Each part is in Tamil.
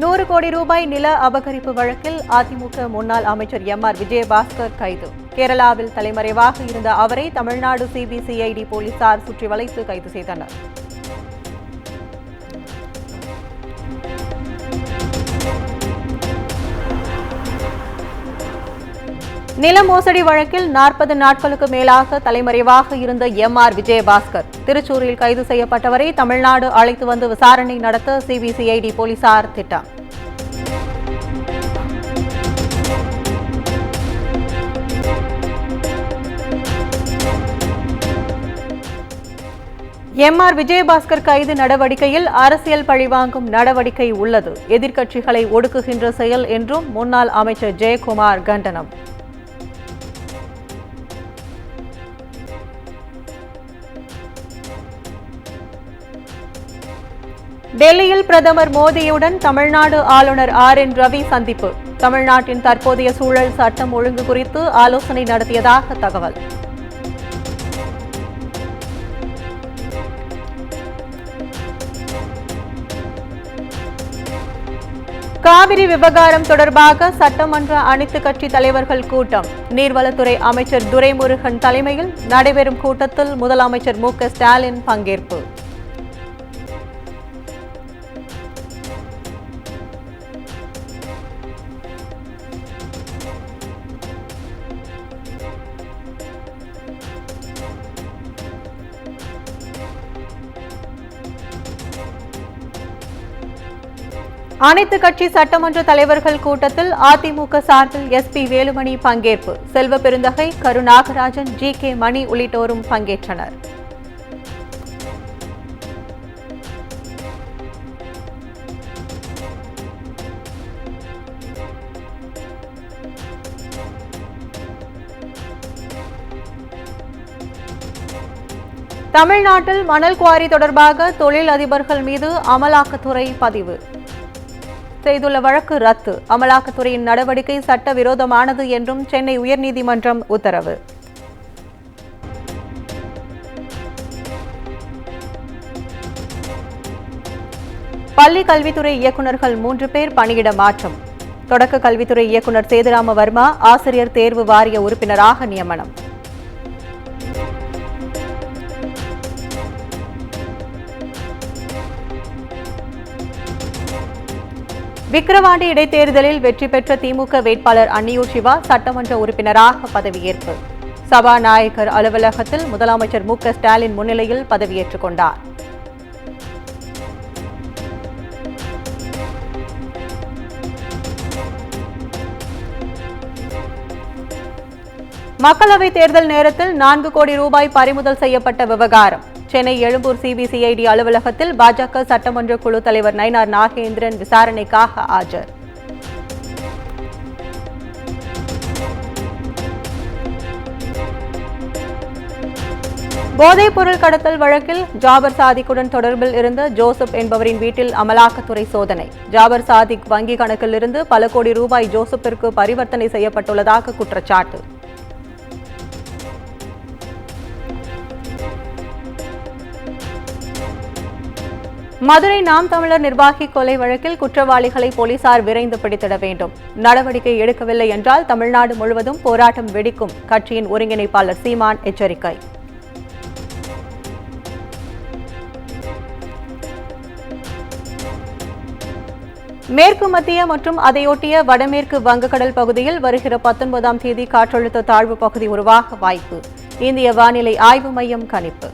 100 கோடி ரூபாய் நில அபகரிப்பு வழக்கில் அதிமுக முன்னாள் அமைச்சர் எம்.ஆர். விஜயபாஸ்கர் கைது. கேரளாவில் தலைமறைவாக இருந்த அவரை தமிழ்நாடு சிபிசிஐடி போலீசார் சுற்றி வளைத்து கைது செய்தனர். நில மோசடி வழக்கில் 40 நாட்களுக்கு மேலாக தலைமறைவாக இருந்த எம்.ஆர். விஜயபாஸ்கர் திருச்சூரில் கைது செய்யப்பட்டவரை தமிழ்நாடு அழைத்து வந்து விசாரணை நடத்த சிபிசிஐடி போலீசார் திட்டம். எம்.ஆர். விஜயபாஸ்கர் கைது நடவடிக்கையில் அரசியல் பழிவாங்கும் நடவடிக்கை உள்ளது, எதிர்க்கட்சிகளை ஒடுக்குகின்ற செயல் என்றும் முன்னாள் அமைச்சர் ஜெயக்குமார் கண்டனம். டெல்லியில் பிரதமர் மோடியுடன் தமிழ்நாடு ஆளுநர் ஆர்.என். ரவி சந்திப்பு. தமிழ்நாட்டின் தற்போதைய சூழல், சட்டம் ஒழுங்கு குறித்து ஆலோசனை நடத்தியதாக தகவல். காவிரி விவகாரம் தொடர்பாக சட்டமன்ற அனைத்து கட்சி தலைவர்கள் கூட்டம். நீர்வளத்துறை அமைச்சர் துரைமுருகன் தலைமையில் நடைபெறும் கூட்டத்தில் முதலமைச்சர் மு.க. ஸ்டாலின் பங்கேற்பு. அனைத்து கட்சி சட்டமன்ற தலைவர்கள் கூட்டத்தில் அதிமுக சார்பில் எஸ்.பி. வேலுமணி பங்கேற்பு. செல்வ பெருந்தகை, கருநாகராஜன், ஜி.கே. மணி உள்ளிட்டோரும் பங்கேற்றனர். தமிழ்நாட்டில் மணல் குவாரி தொடர்பாக தொழில் அதிபர்கள் மீது அமலாக்கத்துறை பதிவு செய்துள்ள வழக்கு ரத்து. அமலாக்கத்துறையின் நடவடிக்கை சட்டவிரோதமானது என்றும் சென்னை உயர்நீதிமன்றம் உத்தரவு. பள்ளி கல்வித்துறை இயக்குநர்கள் 3 பேர் பணியிட மாற்றம். தொடக்க கல்வித்துறை இயக்குநர் சேதுராம வர்மா ஆசிரியர் தேர்வு வாரிய உறுப்பினராக நியமனம். விக்கிரவாண்டி இடைத்தேர்தலில் வெற்றி பெற்ற திமுக வேட்பாளர் அன்னியூர் சிவா சட்டமன்ற உறுப்பினராக பதவியேற்பு. சபாநாயகர் அலுவலகத்தில் முதலமைச்சர் மு.க. ஸ்டாலின் முன்னிலையில் பதவியேற்றுக் கொண்டார். மக்களவைத் தேர்தல் நேரத்தில் 4 கோடி ரூபாய் பறிமுதல் செய்யப்பட்ட விவகாரம். சென்னை எழும்பூர் சிபிசிஐடி அலுவலகத்தில் பாஜக சட்டமன்ற குழு தலைவர் நயினார் நாகேந்திரன் விசாரணைக்காக ஆஜர். போதைப் பொருள் கடத்தல் வழக்கில் ஜாபர் சாதிக்குடன் தொடர்பில் இருந்த ஜோசப் என்பவரின் வீட்டில் அமலாக்கத்துறை சோதனை. ஜாபர் சாதிக் வங்கி கணக்கில் இருந்து பல கோடி ரூபாய் ஜோசப்பிற்கு பரிவர்த்தனை செய்யப்பட்டுள்ளதாக குற்றச்சாட்டு. மதுரை நாம் தமிழர் நிர்வாகி கொலை வழக்கில் குற்றவாளிகளை போலீசார் விரைந்து பிடித்திட வேண்டும். நடவடிக்கை எடுக்கவில்லை என்றால் தமிழ்நாடு முழுவதும் போராட்டம் வெடிக்கும். கட்சியின் ஒருங்கிணைப்பாளர் சீமான் எச்சரிக்கை. மேற்கு மத்திய மற்றும் அதையொட்டிய வடமேற்கு வங்கக்கடல் பகுதியில் வருகிற 19ஆம் தேதி காற்றழுத்த தாழ்வு பகுதி உருவாக வாய்ப்பு. இந்திய வானிலை ஆய்வு மையம் கணிப்பு.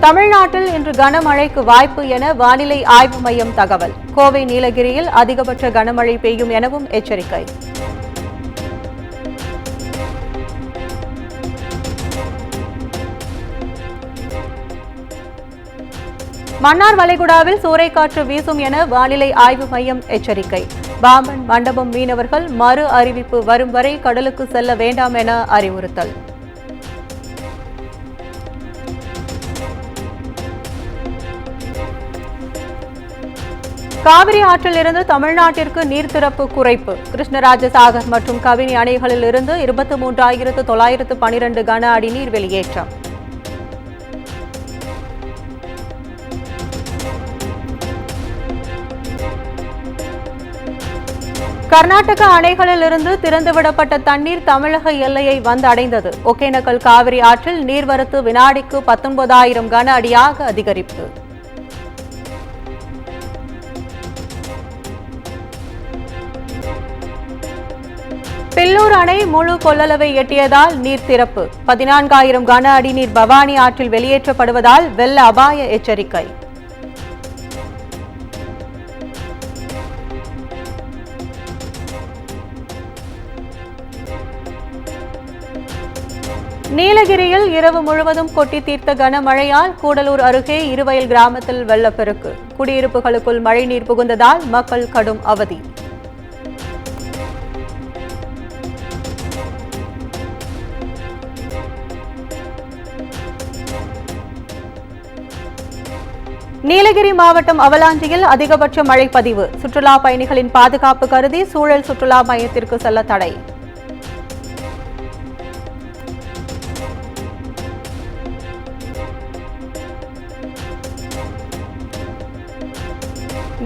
தமிழ்நாட்டில் இன்று கனமழைக்கு வாய்ப்பு என வானிலை ஆய்வு மையம் தகவல். கோவை, நீலகிரியில் அதிகபட்ச கனமழை பெய்யும் எனவும் எச்சரிக்கை. மன்னார் வளைகுடாவில் சூறைக்காற்று வீசும் என வானிலை ஆய்வு மையம் எச்சரிக்கை. பாம்பன் மண்டபம் மீனவர்கள் மறு அறிவிப்பு வரும் வரை கடலுக்கு செல்ல வேண்டாம் என அறிவுறுத்தல். காவிரி ஆற்றில் இருந்து தமிழ்நாட்டிற்கு நீர் திறப்பு குறைப்பு. கிருஷ்ணராஜசாகர் மற்றும் கபினி அணைகளில் இருந்து 23,912 கன அடி நீர் வெளியேற்றம். கர்நாடக அணைகளிலிருந்து திறந்துவிடப்பட்ட தண்ணீர் தமிழக எல்லையை வந்தடைந்தது. ஒகேனக்கல் காவிரி ஆற்றில் நீர்வரத்து வினாடிக்கு 19,000 கன அடியாக அதிகரிப்பு. பில்லூர் அணை முழு கொள்ளளவை எட்டியதால் நீர் திறப்பு. 14,000 கன அடி நீர் பவானி ஆற்றில் வெளியேற்றப்படுவதால் வெள்ள அபாய எச்சரிக்கை. நீலகிரியில் இரவு முழுவதும் கொட்டி தீர்த்த கனமழையால் கூடலூர் அருகே இருவயல் கிராமத்தில் வெள்ளப்பெருக்கு. குடியிருப்புகளுக்குள் மழைநீர் புகுந்ததால் மக்கள் கடும் அவதி. நீலகிரி மாவட்டம் அவலாஞ்சியில் அதிகபட்ச மழை பதிவு. சுற்றுலா பயணிகளின் பாதுகாப்பு கருதி சூழல் சுற்றுலா மையத்திற்கு செல்ல தடை.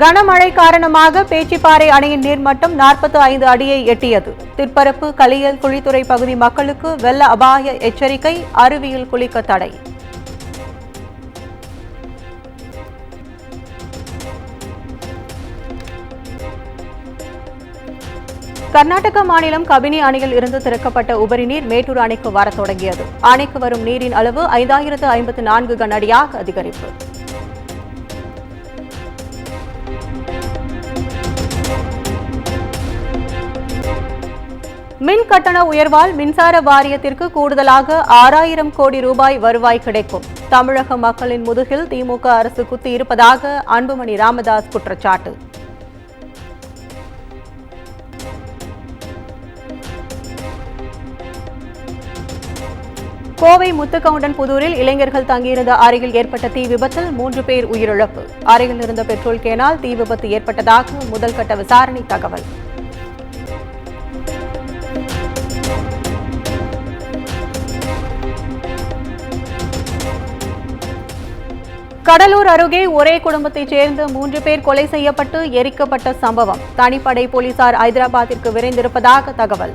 கனமழை காரணமாக பேச்சிப்பாறை அணையின் நீர்மட்டம் 45 அடியை எட்டியது. திற்பரப்பு, களியல், குழித்துறை பகுதி மக்களுக்கு வெள்ள அபாய எச்சரிக்கை. அருவியில் குளிக்க தடை. கர்நாடக மாநிலம் கபினி அணையில் இருந்து திறக்கப்பட்ட உபரி நீர் மேட்டூர் அணைக்கு வரத் தொடங்கியது. அணைக்கு வரும் நீரின் அளவு 5,054 கன அடியாக அதிகரிப்பு. மின் கட்டண உயர்வால் மின்சார வாரியத்திற்கு கூடுதலாக 6,000 கோடி ரூபாய் வருவாய் கிடைக்கும். தமிழக மக்களின் முதுகில் திமுக அரசு குத்தி இருப்பதாக அன்புமணி ராமதாஸ் குற்றச்சாட்டு. கோவை முத்துக்கவுண்டன் புதூரில் இளைஞர்கள் தங்கியிருந்த அறையில் ஏற்பட்ட தீ விபத்தில் 3 பேர் உயிரிழப்பு. அறையில் இருந்த பெட்ரோல் கேனால் தீ விபத்து ஏற்பட்டதாக முதல்கட்ட விசாரணை தகவல். கடலூர் அருகே ஒரே குடும்பத்தைச் சேர்ந்த 3 பேர் கொலை செய்யப்பட்டு எரிக்கப்பட்ட சம்பவம். தனிப்படை போலீசார் ஐதராபாத்திற்கு விரைந்திருப்பதாக தகவல்.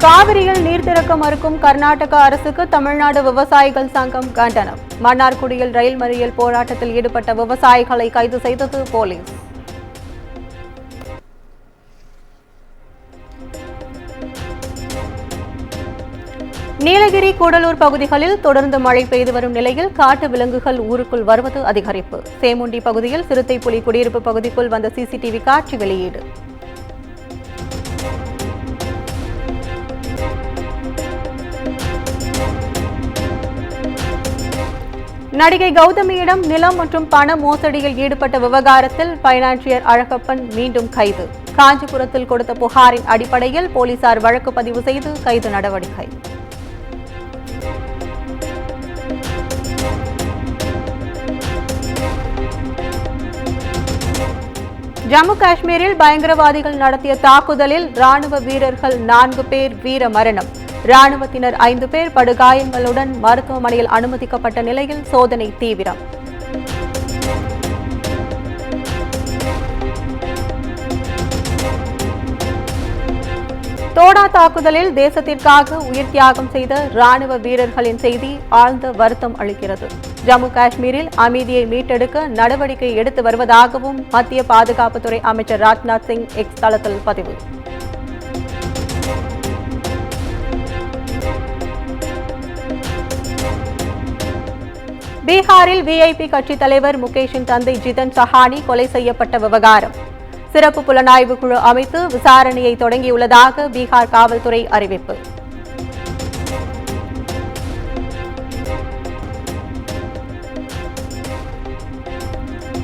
காவிரியில் நீர் திறக்க மறுக்கும் கர்நாடக அரசுக்கு தமிழ்நாடு விவசாயிகள் சங்கம் கண்டனம். மன்னார்குடியில் ரயில் மறியல் போராட்டத்தில் ஈடுபட்ட விவசாயிகளை கைது செய்தது போலீஸ். நீலகிரி, கூடலூர் பகுதிகளில் தொடர்ந்து மழை பெய்து வரும் நிலையில் காட்டு விலங்குகள் ஊருக்குள் வருவது அதிகரிப்பு. சேமுண்டி பகுதியில் சிறுத்தை புலி குடியிருப்பு பகுதிக்குள் வந்த சிசிடிவி காட்சி வெளியீடு. நடிகை கௌதமியிடம் நிலம் மற்றும் பண மோசடியில் ஈடுபட்ட விவகாரத்தில் பைனான்சியர் அழகப்பன் மீண்டும் கைது. காஞ்சிபுரத்தில் கொடுத்த புகாரின் அடிப்படையில் போலீசார் வழக்கு பதிவு செய்து கைது நடவடிக்கை. ஜம்மு காஷ்மீரில் பயங்கரவாதிகள் நடத்திய தாக்குதலில் ராணுவ வீரர்கள் 4 பேர் வீர மரணம். ராணுவத்தினர் 5 பேர் படுகாயங்களுடன் மருத்துவமனையில் அனுமதிக்கப்பட்ட நிலையில் சோதனை தீவிரம். தோடா தாக்குதலில் தேசத்திற்காக உயிர் தியாகம் செய்த ராணுவ வீரர்களின் செய்தி ஆழ்ந்த வருத்தம் அளிக்கிறது. ஜம்மு காஷ்மீரில் அமைதியை மீட்டெடுக்க நடவடிக்கை எடுத்து வருவதாகவும் மத்திய பாதுகாப்புத்துறை அமைச்சர் ராஜ்நாத் சிங் எக்ஸ் தளத்தில் பதிவு. பீகாரில் விஐபி கட்சித் தலைவர் முகேஷின் தந்தை ஜிதன் சஹானி கொலை செய்யப்பட்ட விவகாரம். சிறப்பு புலனாய்வு குழு அமைத்து விசாரணையை தொடங்கியுள்ளதாக பீகார் காவல்துறை அறிவிப்பு.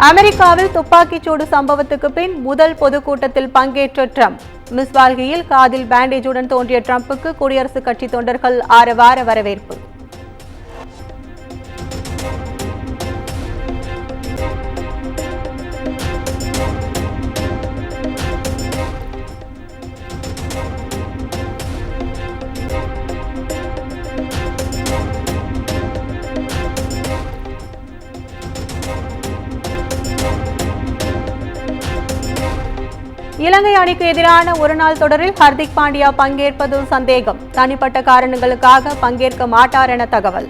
அமெரிக்காவில் துப்பாக்கிச்சூடு சம்பவத்துக்கு பின் முதல் பொதுக்கூட்டத்தில் பங்கேற்ற ட்ரம்ப். மிஸ்வால்கியில் காதில் பேண்டேஜுடன் தோன்றிய ட்ரம்புக்கு குடியரசுக் கட்சி தொண்டர்கள் ஆரவார வரவேற்பு. இலங்கை அணிக்கு எதிரான ஒருநாள் தொடரில் ஹர்திக் பாண்டியா பங்கேற்பது சந்தேகம். தனிப்பட்ட காரணங்களுக்காக பங்கேற்க மாட்டார் என தகவல்.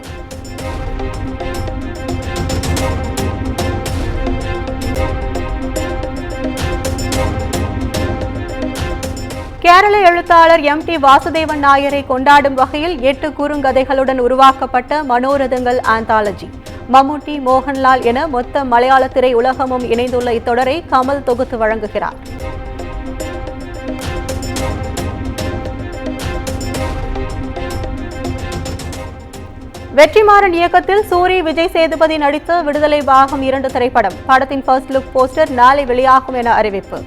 கேரள எழுத்தாளர் எம்.டி. வாசுதேவன் நாயரை கொண்டாடும் வகையில் 8 குறுங்கதைகளுடன் உருவாக்கப்பட்ட மனோரதங்கள் ஆந்தாலஜி. மம்முட்டி, மோகன்லால் என மொத்த மலையாள திரை உலகமும் இணைந்துள்ள இத்தொடரை கமல் தொகுத்து வழங்குகிறார். வெற்றிமாறன் இயக்கத்தில் சூரி, விஜய் சேதுபதி நடித்த விடுதலை பாகம் 2 திரைப்படம். படத்தின் ஃபர்ஸ்ட் லுக் போஸ்டர் நாளை வெளியாகும் என அறிவிப்பு.